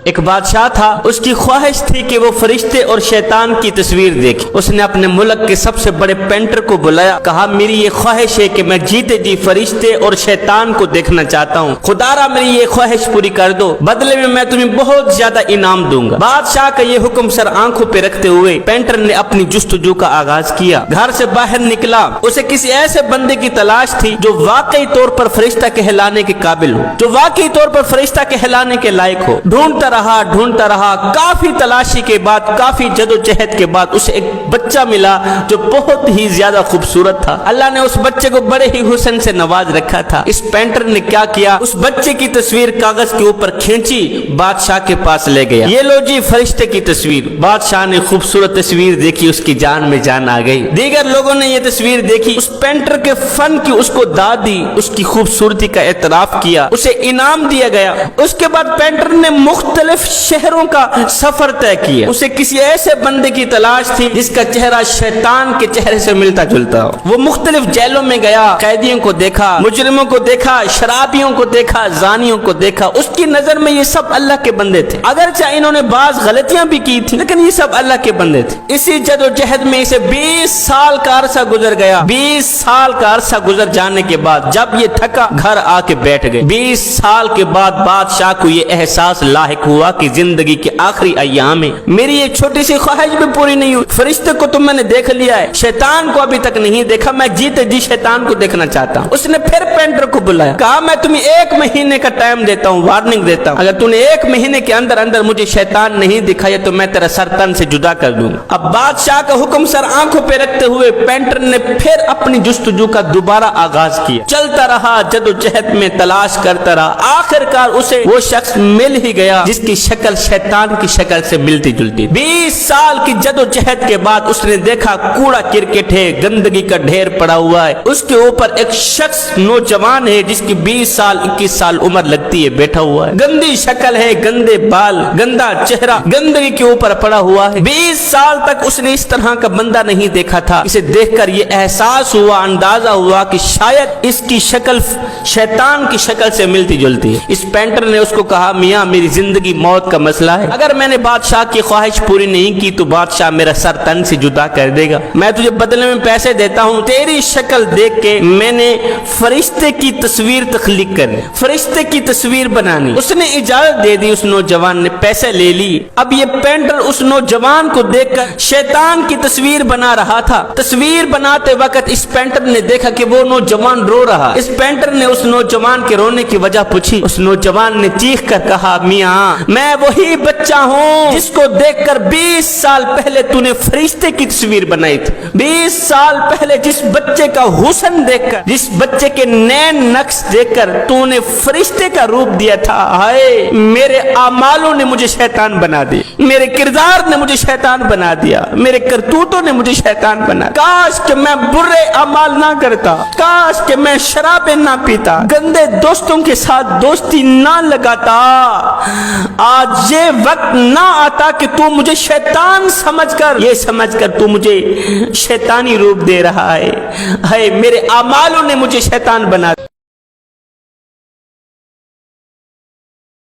ایک بادشاہ تھا، اس کی خواہش تھی کہ وہ فرشتے اور شیطان کی تصویر دیکھے۔ اس نے اپنے ملک کے سب سے بڑے پینٹر کو بلایا، کہا میری یہ خواہش ہے کہ میں جیتے جی فرشتے اور شیطان کو دیکھنا چاہتا ہوں، خدا را میری یہ خواہش پوری کر دو، بدلے میں تمہیں بہت زیادہ انعام دوں گا۔ بادشاہ کا یہ حکم سر آنکھوں پہ رکھتے ہوئے پینٹر نے اپنی جستجو کا آغاز کیا۔ گھر سے باہر نکلا، اسے کسی ایسے بندے کی تلاش تھی جو واقعی طور پر فرشتہ کہلانے کے قابل ہو، جو واقعی طور پر فرشتہ کہلانے کے لائق ہو۔ ڈھونڈتا رہا، کافی تلاشی کے بعد، کافی جدوجہد کے بعد اسے ایک بچہ ملا جو بہت ہی زیادہ خوبصورت تھا۔ اللہ نے اس بچے کو بڑے ہی حسن سے نواز رکھا تھا۔ اس پینٹر نے کیا کیا، اس بچے کی تصویر کاغذ کے اوپر کھینچی، بادشاہ کے پاس لے گیا۔ یہ لو جی فرشتے کی تصویر۔ بادشاہ نے خوبصورت تصویر دیکھی، اس کی جان میں جان آ گئی۔ دیگر لوگوں نے یہ تصویر دیکھی، اس پینٹر کے فن کی اس کو داد دی، اس کی خوبصورتی کا اعتراف کیا، اسے انعام دیا گیا۔ اس کے بعد پینٹر نے مختلف شہروں کا سفر طے کیا۔ اسے کسی ایسے بندے کی تلاش تھی جس کا چہرہ شیطان کے چہرے سے ملتا جلتا ہو۔ وہ مختلف جیلوں میں گیا، قیدیوں کو دیکھا، مجرموں کو دیکھا، شرابیوں کو دیکھا، زانیوں کو دیکھا۔ اس کی نظر میں یہ سب اللہ کے بندے تھے، اگرچہ انہوں نے بعض غلطیاں بھی کی تھی، لیکن یہ سب اللہ کے بندے تھے۔ اسی جدوجہد میں اسے 20 سال کا عرصہ گزر گیا۔ 20 سال کا عرصہ گزر جانے کے بعد جب یہ تھکا، گھر آ کے بیٹھ گئے۔ 20 سال کے بعد بادشاہ کو یہ احساس لاحق ہوا کہ زندگی کے آخری ایام میں میری یہ چھوٹی سی خواہش بھی پوری نہیں ہوئی۔ فرشتے کو تو میں نے دیکھ لیا ہے، شیطان کو ابھی تک نہیں دیکھا، میں جیتے جی شیطان کو دیکھنا چاہتا ہوں۔ اس نے پھر پینٹر کو بلایا، کہا میں تمہیں 1 مہینے کا ٹائم دیتا ہوں، وارننگ دیتا ہوں، اگر تم نے 1 مہینے کے اندر مجھے شیطان نہیں دکھایا تو میں تیرا سر تن سے جدا کر دوں گا۔ اب بادشاہ کا حکم سر آنکھوں پہ رکھتے ہوئے پینٹر نے پھر اپنی جستجو کا دوبارہ آغاز کیا۔ چلتا رہا، جدوجہد میں تلاش کرتا رہا، آخرکار اسے وہ شخص مل ہی گیا جس کی شکل شیطان کی شکل سے ملتی جلتی۔ 20 سال کی جدوجہد کے بعد اس نے دیکھا کوڑا کرکٹ ہے، گندگی کا ڈھیر پڑا ہوا ہے، اس کے اوپر ایک شخص نوجوان ہے جس کی 20 سال 21 سال عمر لگتی ہے، بیٹھا ہوا ہے، گندی شکل ہے، گندے بال، گندا چہرہ گندگی کے اوپر پڑا ہوا ہے۔ 20 سال تک اس نے اس طرح کا بندہ نہیں دیکھا تھا۔ اسے دیکھ کر یہ احساس ہوا، اندازہ ہوا کہ شاید اس کی شکل شیطان کی شکل سے ملتی جلتی ہے۔ اس پینٹر نے اس کو کہا میاں میری زندگی موت کا مسئلہ ہے، اگر میں نے بادشاہ کی خواہش پوری نہیں کی تو بادشاہ میرا سر تن سے جدا کر دے گا، میں تجھے بدلے میں پیسے دیتا ہوں، تیری شکل دیکھ کے میں نے فرشتے کی تصویر تخلیق کرنی، فرشتے کی تصویر بنانی۔ اس نے اجازت دے دی، اس نوجوان نے پیسے لے لی۔ اب یہ پینٹر اس نوجوان کو دیکھ کر شیطان کی تصویر بنا رہا تھا۔ تصویر بناتے وقت اس پینٹر نے دیکھا کہ وہ نوجوان رو رہا۔ اس پینٹر نے اس نوجوان کے رونے کی وجہ پوچھی۔ اس نوجوان نے چیخ کر کہا میاں میں وہی بچہ ہوں جس کو دیکھ کر 20 سال پہلے تو نے فرشتے کی تصویر بنائی تھی۔ 20 سال پہلے جس بچے کا حسن دیکھ کر، جس بچے کے نین نقش دیکھ کر تو نے فرشتے کا روپ دیا تھا، ہائے میرے اعمالوں نے مجھے شیطان بنا دیا، میرے کردار نے مجھے شیطان بنا دیا، میرے کرتوتوں نے مجھے شیطان بنا دیا۔ کاش کہ میں برے اعمال نہ کرتا، کاش کہ میں شرابیں نہ پیتا، گندے دوستوں کے ساتھ دوستی نہ لگاتا، آج یہ وقت نہ آتا کہ تو مجھے شیطان سمجھ کر، یہ سمجھ کر تو مجھے شیطانی روپ دے رہا ہے، ہائے میرے اعمالوں نے مجھے شیطان بنا دیا۔